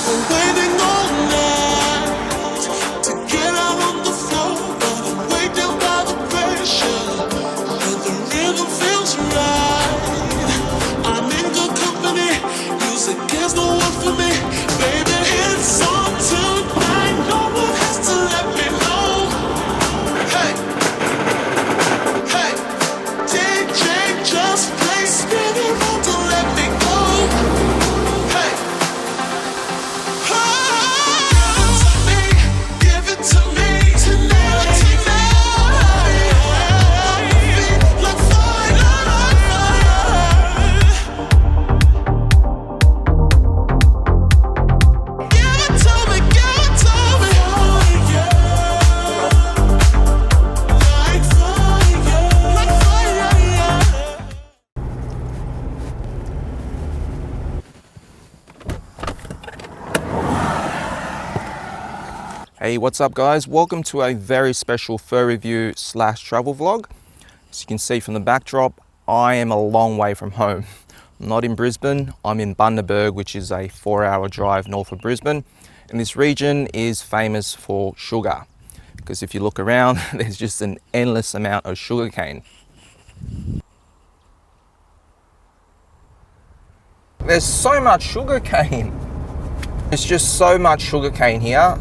We're waiting all night to get out on the floor, but I'm way down by the pressure, and the rhythm feels right. I'm in good company, music is the one for me, baby. It's on tonight, no one has to let me know. Hey, hey, DJ, just play steady, don't let me go. Hey, give it to me tonight, like fire. Give it to me, give it to me. Like fire, Hey, what's up guys? Welcome to a very special fur review / travel vlog. As you can see from the backdrop, I am a long way from home. I'm not in Brisbane, I'm in Bundaberg, which is a 4-hour drive north of Brisbane. And this region is famous for sugar, because if you look around, there's just an endless amount of sugarcane. There's so much sugarcane. There's just so much sugarcane here.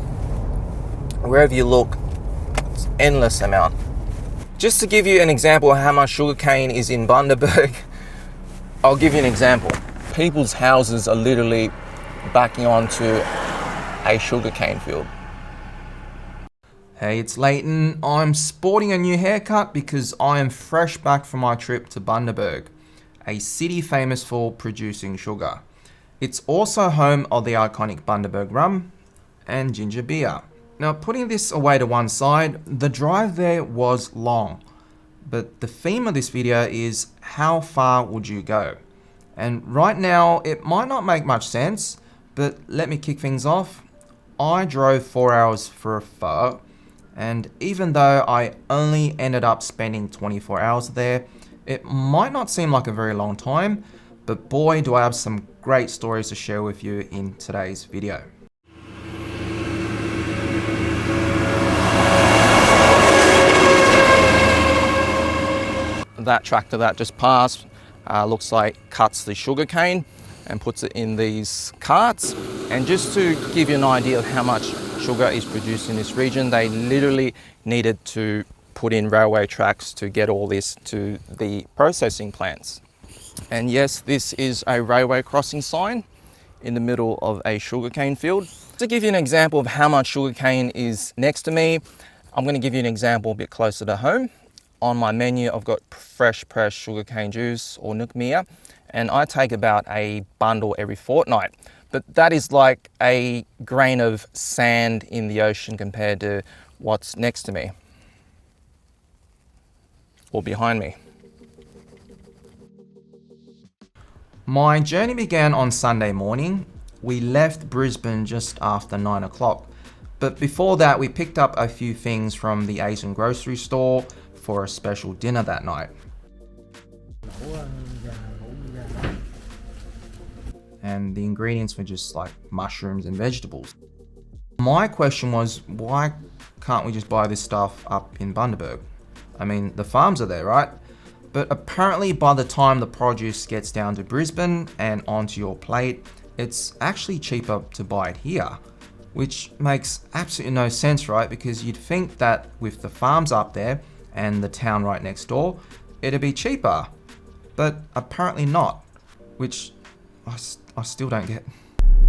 Wherever you look, it's endless amount. Just to give you an example of how much sugarcane is in Bundaberg, I'll give you an example. People's houses are literally backing onto a sugarcane field. Hey, it's Leighton. I'm sporting a new haircut because I am fresh back from my trip to Bundaberg, a city famous for producing sugar. It's also home of the iconic Bundaberg rum and ginger beer. Now, putting this away to one side, the drive there was long, but the theme of this video is how far would you go? And right now, it might not make much sense, but let me kick things off. I drove 4 hours for a pho, and even though I only ended up spending 24 hours there, it might not seem like a very long time, but boy, do I have some great stories to share with you in today's video. That tractor that just passed looks like cuts the sugarcane and puts it in these carts. And just to give you an idea of how much sugar is produced in this region, they literally needed to put in railway tracks to get all this to the processing plants. And yes, this is a railway crossing sign in the middle of a sugarcane field. To give you an example of how much sugarcane is next to me, I'm going to give you an example a bit closer to home. On my menu, I've got fresh pressed sugarcane juice or nước mía, and I take about a bundle every fortnight. But that is like a grain of sand in the ocean compared to what's next to me or behind me. My journey began on Sunday morning. We left Brisbane just after 9 o'clock. But before that, we picked up a few things from the Asian grocery store for a special dinner that night. And the ingredients were just like mushrooms and vegetables. My question was, why can't we just buy this stuff up in Bundaberg? I mean, the farms are there, right? But apparently by the time the produce gets down to Brisbane and onto your plate, it's actually cheaper to buy it here, which makes absolutely no sense, right? Because you'd think that with the farms up there and the town right next door, it'd be cheaper, but apparently not, which I still don't get.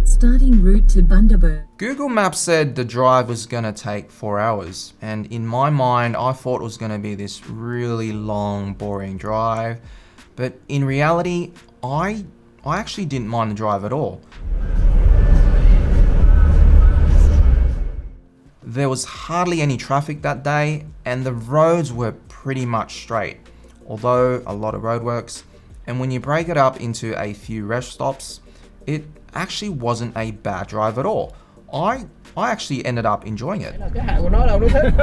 Starting route to Bundaberg. Google Maps said the drive was gonna take 4 hours, and in my mind, I thought it was gonna be this really long, boring drive, but in reality, I actually didn't mind the drive at all. There was hardly any traffic that day, and the roads were pretty much straight, although a lot of roadworks. And when you break it up into a few rest stops, it actually wasn't a bad drive at all. I actually ended up enjoying it. Cái hại của nó đâu nó thích.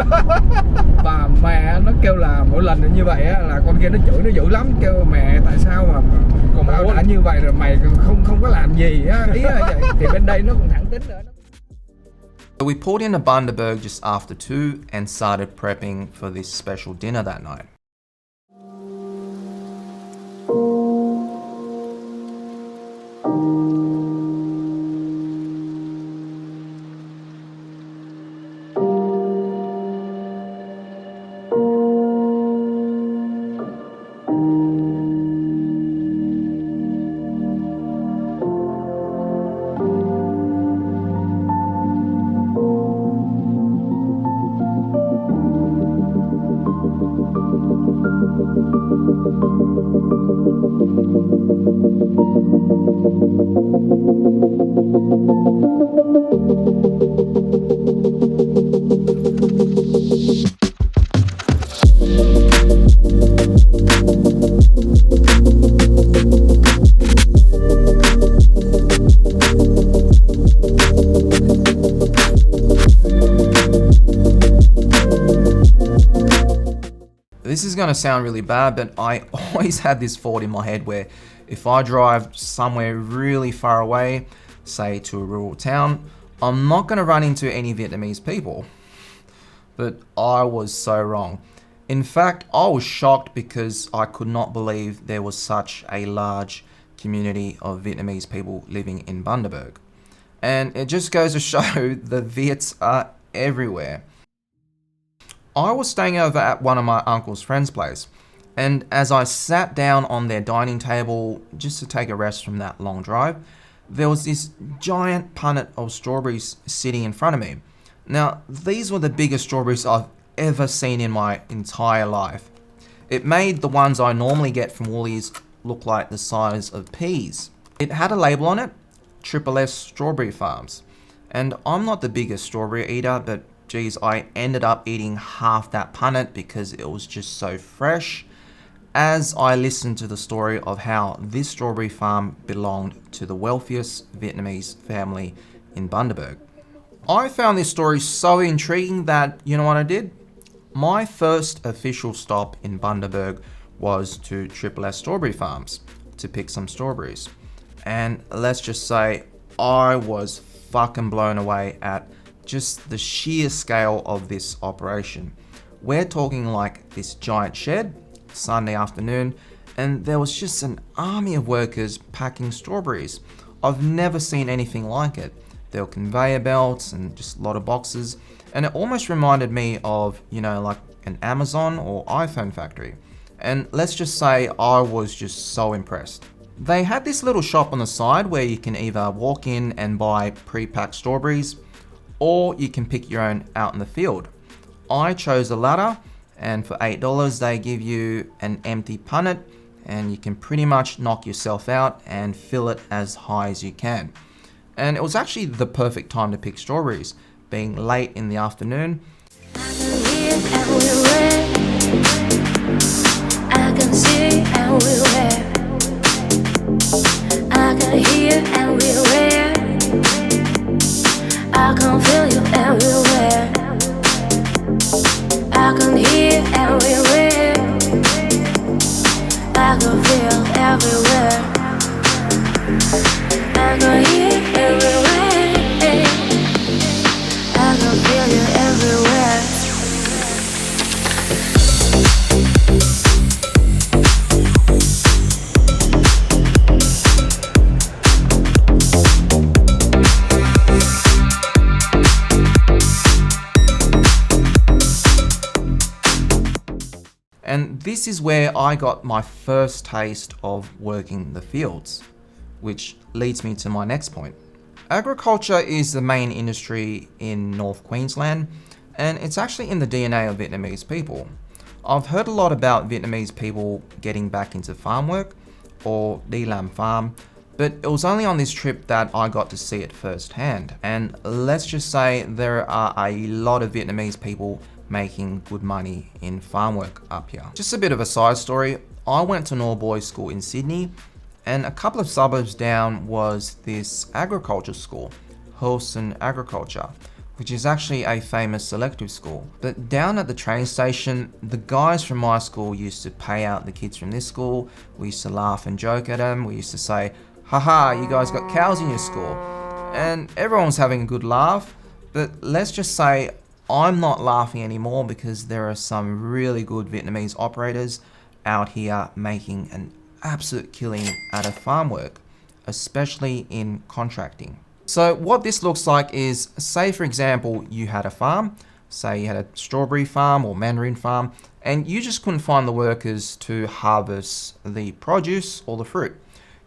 Và mẹ nó kêu là mỗi lần như vậy là con kia nó chửi nó dữ lắm, kêu mẹ tại sao mà con tao đã như vậy rồi mày không có làm gì á, ý là vậy. Thì bên đây nó còn thẳng tính nữa. So we pulled into Bundaberg just after 2 and started prepping for this special dinner that night. This is going to sound really bad, but I always had this thought in my head where if I drive somewhere really far away, say to a rural town, I'm not going to run into any Vietnamese people. But I was so wrong. In fact, I was shocked because I could not believe there was such a large community of Vietnamese people living in Bundaberg. And it just goes to show the Viets are everywhere. I was staying over at one of my uncle's friend's place, and as I sat down on their dining table just to take a rest from that long drive, there was this giant punnet of strawberries sitting in front of me. Now, these were the biggest strawberries I've ever seen in my entire life. It made the ones I normally get from Woolies look like the size of peas. It had a label on it, SSS Strawberry Farms. And I'm not the biggest strawberry eater, but geez, I ended up eating half that punnet because it was just so fresh, as I listened to the story of how this strawberry farm belonged to the wealthiest Vietnamese family in Bundaberg. I found this story so intriguing that, you know what I did? My first official stop in Bundaberg was to SSS Strawberry Farms to pick some strawberries. And let's just say I was fucking blown away at just the sheer scale of this operation. We're talking like this giant shed, Sunday afternoon, and there was just an army of workers packing strawberries. I've never seen anything like it. There were conveyor belts and just a lot of boxes, and it almost reminded me of, you know, like an Amazon or iPhone factory. And let's just say I was just so impressed. They had this little shop on the side where you can either walk in and buy pre-packed strawberries, or you can pick your own out in the field. I chose the latter, and for $8 they give you an empty punnet, and you can pretty much knock yourself out and fill it as high as you can. And it was actually the perfect time to pick strawberries, being late in the afternoon. I can see everywhere. I can hear everywhere. I can feel you everywhere. I can hear everywhere. I can feel everywhere. I can hear everywhere. I can feel you everywhere. And this is where I got my first taste of working the fields, which leads me to my next point. Agriculture is the main industry in North Queensland, and it's actually in the DNA of Vietnamese people. I've heard a lot about Vietnamese people getting back into farm work, or đi làm farm, but it was only on this trip that I got to see it firsthand. And let's just say there are a lot of Vietnamese people making good money in farm work up here. Just a bit of a side story, I went to an all-boys school in Sydney, and a couple of suburbs down was this agriculture school, Holston Agriculture, which is actually a famous selective school. But down at the train station, the guys from my school used to pay out the kids from this school. We used to laugh and joke at them. We used to say, haha, you guys got cows in your school. and everyone's having a good laugh. But let's just say I'm not laughing anymore because there are some really good Vietnamese operators out here making an absolute killing out of farm work, especially in contracting. So what this looks like is, say for example, you had a farm, say you had a strawberry farm or mandarin farm, and you just couldn't find the workers to harvest the produce or the fruit.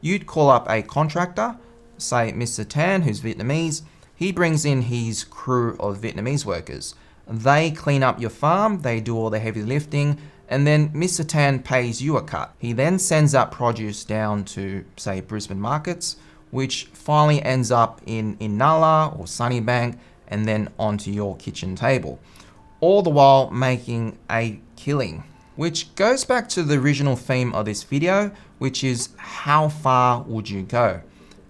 You'd call up a contractor, say Mr. Tan, who's Vietnamese. He brings in his crew of Vietnamese workers. They clean up your farm, they do all the heavy lifting, and then Mr. Tan pays you a cut. He then sends that produce down to, say, Brisbane markets, which finally ends up in Nala or Sunnybank and then onto your kitchen table. All the while making a killing, which goes back to the original theme of this video, which is how far would you go?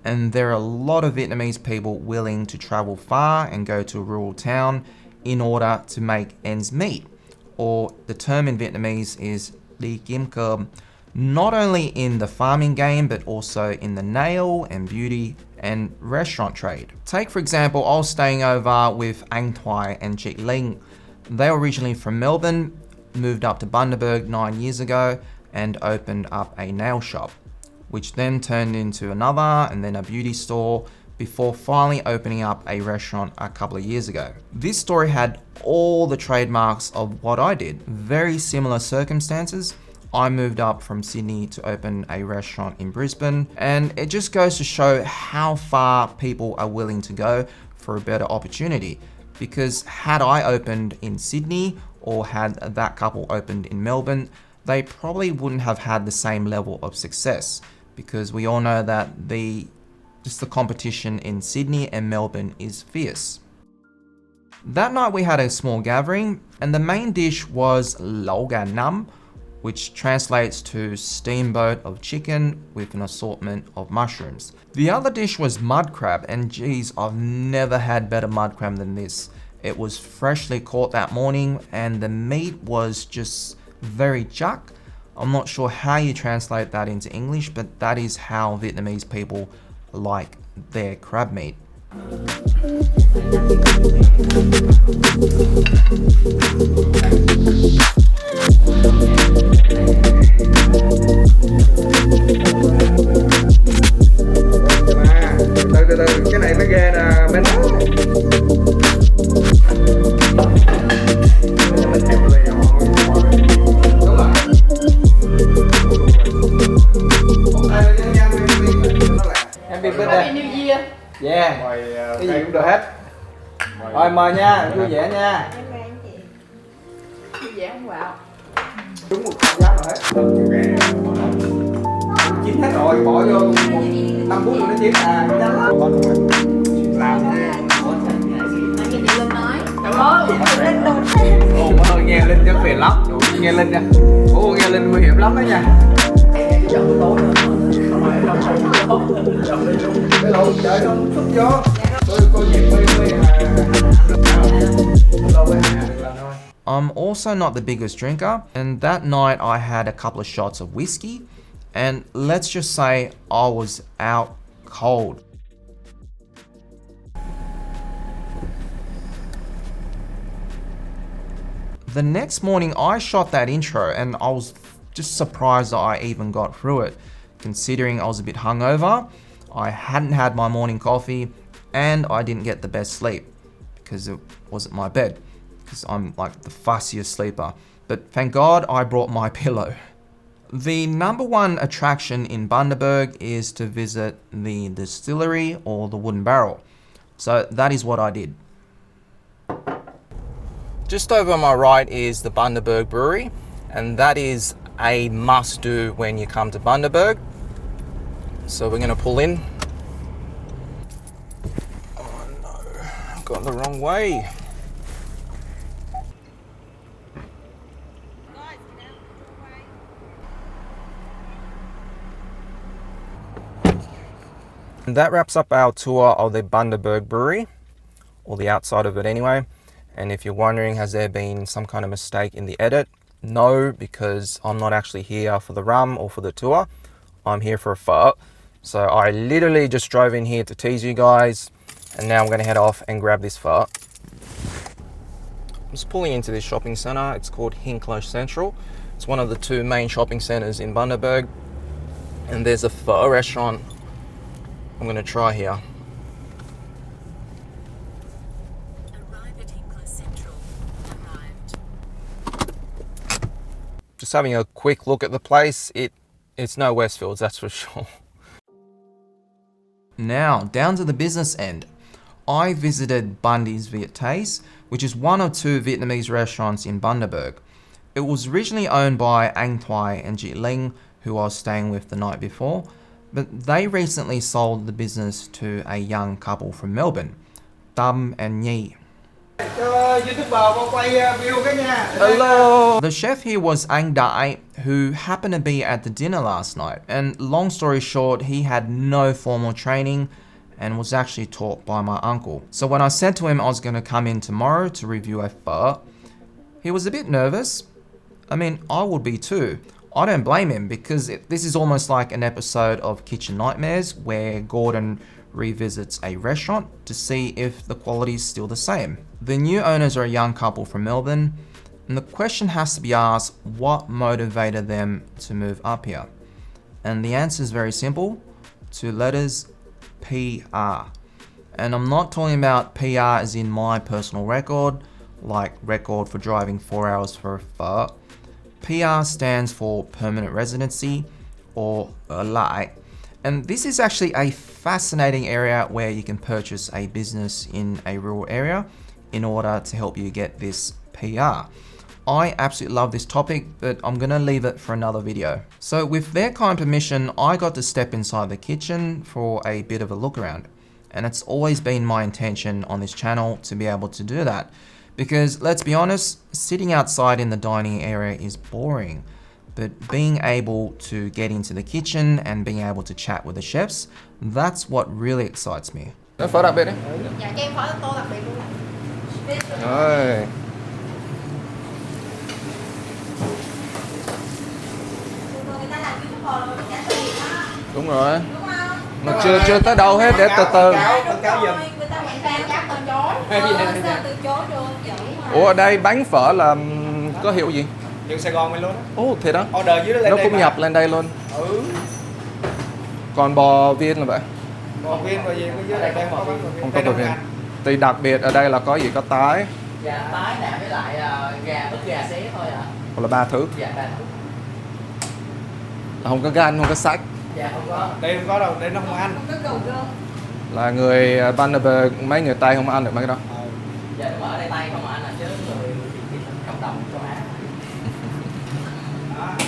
And there are a lot of Vietnamese people willing to travel far and go to a rural town in order to make ends meet. Or the term in Vietnamese is đi kiếm cơm, not only in the farming game, but also in the nail and beauty and restaurant trade. Take for example, I was staying over with Anh Thoại and Chị Linh. They were originally from Melbourne, moved up to Bundaberg 9 years ago and opened up a nail shop, which then turned into another and then a beauty store before finally opening up a restaurant a couple of years ago. This story had all the trademarks of what I did. Very similar circumstances. I moved up from Sydney to open a restaurant in Brisbane, and it just goes to show how far people are willing to go for a better opportunity. Because had I opened in Sydney or had that couple opened in Melbourne, they probably wouldn't have had the same level of success, because we all know that the competition in Sydney and Melbourne is fierce. That night we had a small gathering, and the main dish was lẩu gà nấm, which translates to steamboat of chicken with an assortment of mushrooms. The other dish was mud crab, and geez, I've never had better mud crab than this. It was freshly caught that morning, and the meat was just very chuck. I'm not sure how you translate that into English, but that is how Vietnamese people like their crab meat. Từ cái này mới ghê nè bên đó. Happy birthday. New Year. Yeah. Cái gì cũng được hết. Rồi mời nha, vui vẻ nha. Vui vẻ không vào. Đúng một giá rồi hết. Chín hết rồi, bỏ vô 5 phút rồi nó chín à. Nhanh lắm. Làm Nghe chị Linh nói. Trời ơi, Linh đồn. ồ má ơi, nghe Linh chắc phiền lắm. Nghe Linh nha. Ồ, nghe Linh nguy hiểm lắm đó nha. Giận tối nữa. Cái lỗ trời nó xuất vô. Tôi dẹp hơi I'm also not the biggest drinker, and that night I had a couple of shots of whiskey, and let's just say I was out cold. The next morning I shot that intro, and I was just surprised that I even got through it, considering I was a bit hungover, I hadn't had my morning coffee, and I didn't get the best sleep because it wasn't my bed, because I'm like the fussiest sleeper. But thank God I brought my pillow. The number one attraction in Bundaberg is to visit the distillery or the wooden barrel. So that is what I did. Just over on my right is the Bundaberg Brewery, and that is a must-do when you come to Bundaberg. So we're going to pull in. Oh no, I've gone the wrong way. And that wraps up our tour of the Bundaberg Brewery, or the outside of it anyway. And if you're wondering, has there been some kind of mistake in the edit? No, because I'm not actually here for the rum or for the tour. I'm here for a pho. So I literally just drove in here to tease you guys. And now I'm going to head off and grab this pho. I'm just pulling into this shopping centre. It's called Hinklow Central. It's one of the two main shopping centres in Bundaberg. And there's a pho restaurant I'm going to try here. Arrive at Hinklow Central. Arrived. Just having a quick look at the place. It's no Westfields, that's for sure. Now, down to the business end. I visited Bundy's Vietnamese, which is one of two Vietnamese restaurants in Bundaberg. It was originally owned by Anh Thuy and Chị Linh, who I was staying with the night before, but they recently sold the business to a young couple from Melbourne, Tâm and Nhi. Hello! The chef here was Anh Đại, who happened to be at the dinner last night, and long story short, he had no formal training and was actually taught by my uncle. So when I said to him I was going to come in tomorrow to review a pho, he was a bit nervous. I mean, I would be too. I don't blame him, because this is almost like an episode of Kitchen Nightmares where Gordon revisits a restaurant to see if the quality is still the same. The new owners are a young couple from Melbourne, and the question has to be asked, what motivated them to move up here? And the answer is very simple, 2 letters, PR. And I'm not talking about PR as in my personal record, like record for driving 4 hours for a pho. PR stands for permanent residency, or lại. And this is actually a fascinating area where you can purchase a business in a rural area in order to help you get this PR. I absolutely love this topic, but I'm gonna leave it for another video. So with their kind permission, I got to step inside the kitchen for a bit of a look around. And it's always been my intention on this channel to be able to do that. Because let's be honest, sitting outside in the dining area is boring. But being able to get into the kitchen and being able to chat with the chefs, that's what really excites me. Nó phở đặc biệt đấy. Dạ cho em phở tô đặc biệt luôn. Rồi. Người ta làm YouTuber rồi, trả tiền á. Đúng rồi. Đúng không? Mà chưa tới đâu hết, để từ từ. Người ta quảng cáo chắc từ chối. Sao từ chối được vậy? Ủa ở đây bán phở là có hiệu gì? Dân Sài Gòn mình luôn á. Ồ thế đó. Order dưới đó lên Nó đây cũng mà. nhập lên đây luôn. Ừ. Còn bò viên là vậy? Bò viên và gì dưới đây đây không Không có bò viên. Thì đặc biệt ở đây là có gì? Có tái. Dạ tái nè, với lại gà ức gà xé thôi ạ. Hoặc là 3 thứ. Dạ 3 thứ. Là không có gan, không có sách. Dạ không có. Đây không có đâu, đây nó không ăn. Là người Bundaberg, mấy người Tây không ăn được mấy cái đó. Dạ đúng rồi, ở đây Tây không ăn là chứ người cộng đồng châu Á.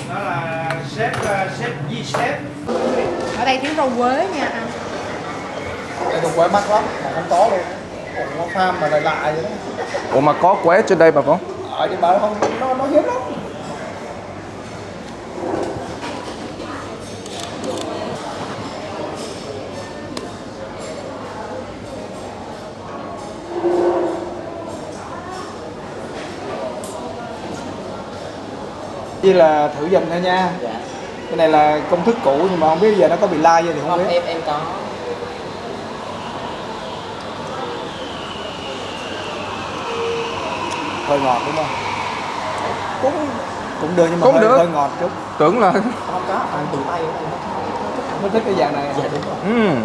Đó là sếp Di sếp. Ở đây thiếu rau quế nha anh. Đây đồ quế mắc lắm, mà không có luôn. Nó farm mà lại lạ vậy đó. Ủa mà có quế trên đây bà Phong? Nhưng mà không, nó hiếm lắm. Chỉ là thử dùm thôi nha. Dạ. Cái này là công thức cũ nhưng mà không biết giờ nó có bị lai gì thì không biết. Em có. Hơi ngọt đúng không? Cũng được nhưng mà Cũng được. hơi ngọt chút. Tưởng là... Không có, ăn từ Tây. Nó thích cái dạng này. Dạ đúng rồi.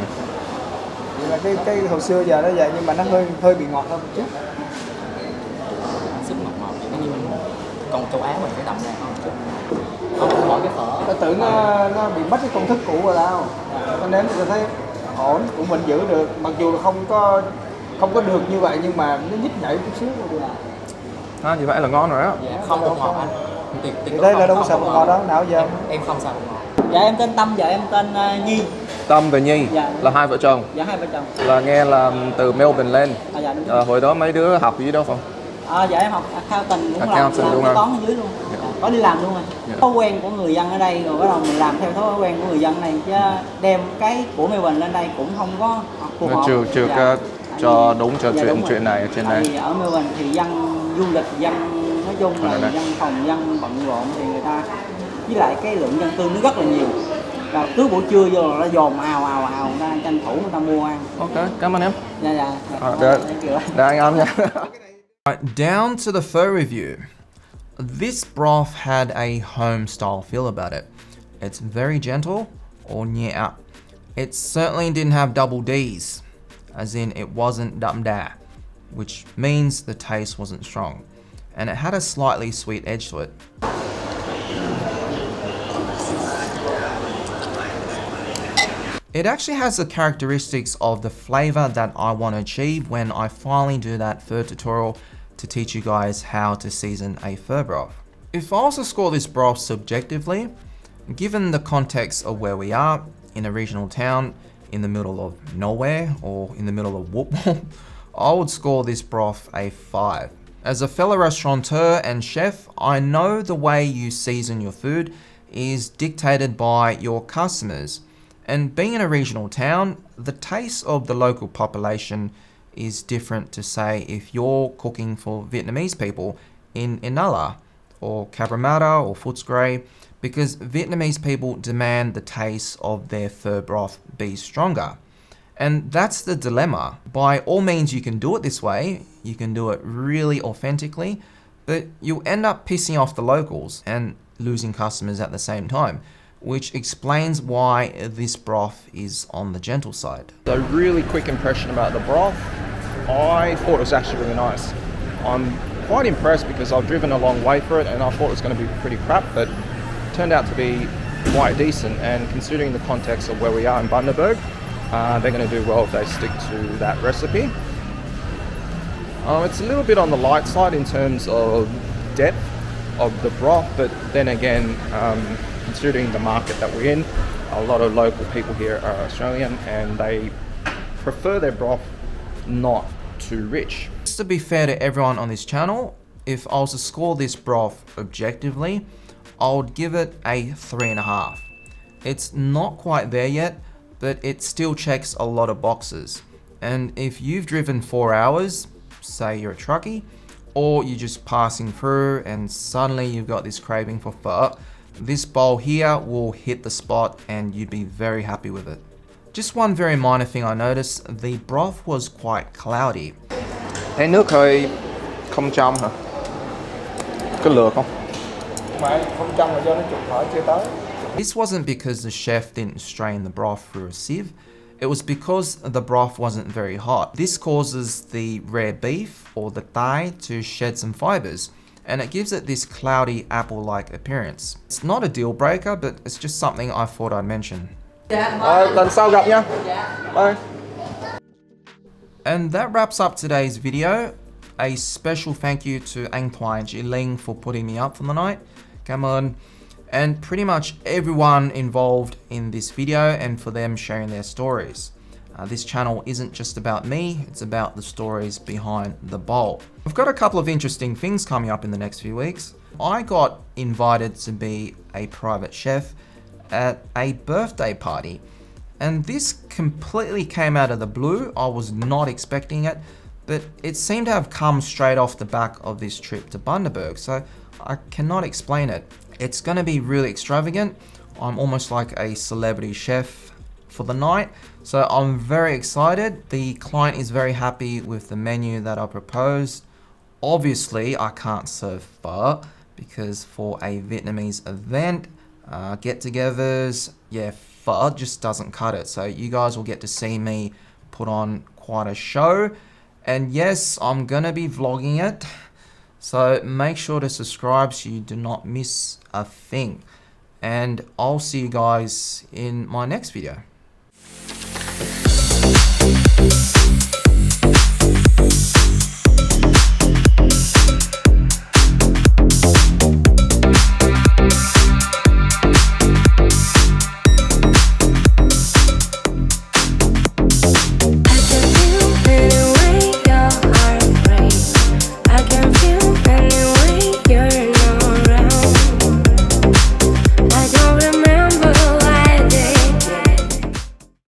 Vậy là cái hồi xưa giờ nó vậy nhưng mà nó hơi bị ngọt hơn một chút. Sức ngọt ngọt như con châu Á mình phải đậm ra không? Không bỏ cái phở. Tôi tưởng nó bị mất cái công thức cũ rồi đâu. Cho nên tôi thấy ổn, cũng mình giữ được, mặc dù là không có được như vậy nhưng mà nó nhích nhảy chút xíu rồi được. Như vậy là ngon rồi á. Dạ, không bột ngọt anh. Thì đây là đâu có sợ bột ngọt đó, nào giờ? Em không sợ bột ngọt. Dạ em tên Tâm, vợ em tên Nhi. Tâm và Nhi Dạ. là hai vợ chồng. Dạ hai vợ chồng. Là nghe là từ Melbourne lên. Dạ đúng rồi. Hồi đó mấy đứa học gì đâu không? Dạ em học accounting cũng Accounting làm luôn kế hả? toán ở dưới luôn. Có đi làm luôn rồi. Thói quen của người dân ở đây rồi bắt đầu mình làm theo thói quen của người dân này chứ đem cái của Melbourne lên đây cũng không có phù hợp. Chưa Dạ. cho đúng cho Dạ, đúng rồi. chuyện này ở trên Tại đây. vì ở Melbourne thì dân du lịch, dân nói chung là đây. dân phòng, dân bận rộn thì người ta với lại cái lượng dân cư nó rất là nhiều. Và cứ buổi trưa vô là nó dồn ào vào, người ta tranh thủ người ta mua ăn. Ok, cảm ơn em. Dạ dạ. Thank you. Anh ăn nha. Right, down to the pho review. This broth had a home style feel about it. It's very gentle or nhẹ. It certainly didn't have double D's, as in it wasn't đậm đà, which means the taste wasn't strong. And it had a slightly sweet edge to it. It actually has the characteristics of the flavor that I want to achieve when I finally do that pho tutorial to teach you guys how to season a pho broth. If I was to score this broth subjectively, given the context of where we are, in a regional town, in the middle of nowhere, or in the middle of whoop, I would score this broth a 5. As a fellow restaurateur and chef, I know the way you season your food is dictated by your customers. And being in a regional town, the taste of the local population is different to say if you're cooking for Vietnamese people in Inala or Cabramatta or Footscray, because Vietnamese people demand the taste of their pho broth be stronger. And that's the dilemma. By all means, you can do it this way, you can do it really authentically, but you'll end up pissing off the locals and losing customers at the same time, which explains why this broth is on the gentle side. So really quick impression about the broth. I thought it was actually really nice. I'm quite impressed because I've driven a long way for it and I thought it was going to be pretty crap, but it turned out to be quite decent, and considering the context of where we are in Bundaberg, they're going to do well if they stick to that recipe. It's a little bit on the light side in terms of depth of the broth, but then again, considering the market that we're in, a lot of local people here are Australian and they prefer their broth not too rich. Just to be fair to everyone on this channel, if I was to score this broth objectively, I would give it a 3.5. It's not quite there yet, but it still checks a lot of boxes. And if you've driven 4 hours, say you're a truckie, or you're just passing through and suddenly you've got this craving for pho, this bowl here will hit the spot and you'd be very happy with it. Just one very minor thing I noticed, the broth was quite cloudy. Thấy nước hơi không trong hả? Có lửa không? Mà không trong là do nó trục thở chưa tới. This wasn't because the chef didn't strain the broth through a sieve, it was because the broth wasn't very hot. This causes the rare beef or the thigh to shed some fibers, and it gives it this cloudy apple-like appearance. It's not a deal breaker, but it's just something I thought I'd mention. Lần sau gặp nha. Bye. And that wraps up today's video. A special thank you to Anh Thoại Ji Ling for putting me up for the night. Come on. And pretty much everyone involved in this video and for them sharing their stories. This channel isn't just about me, it's about the stories behind the bowl. We've got a couple of interesting things coming up in the next few weeks. I got invited to be a private chef at a birthday party, and this completely came out of the blue. I was not expecting it, but it seemed to have come straight off the back of this trip to Bundaberg, so I cannot explain it. It's going to be really extravagant. I'm almost like a celebrity chef for the night, so I'm very excited. The client is very happy with the menu that I proposed. Obviously, I can't serve pho because for a Vietnamese event, get-togethers, yeah, pho just doesn't cut it. So you guys will get to see me put on quite a show. And yes, I'm gonna be vlogging it. So make sure to subscribe so you do not miss a thing. And I'll see you guys in my next video.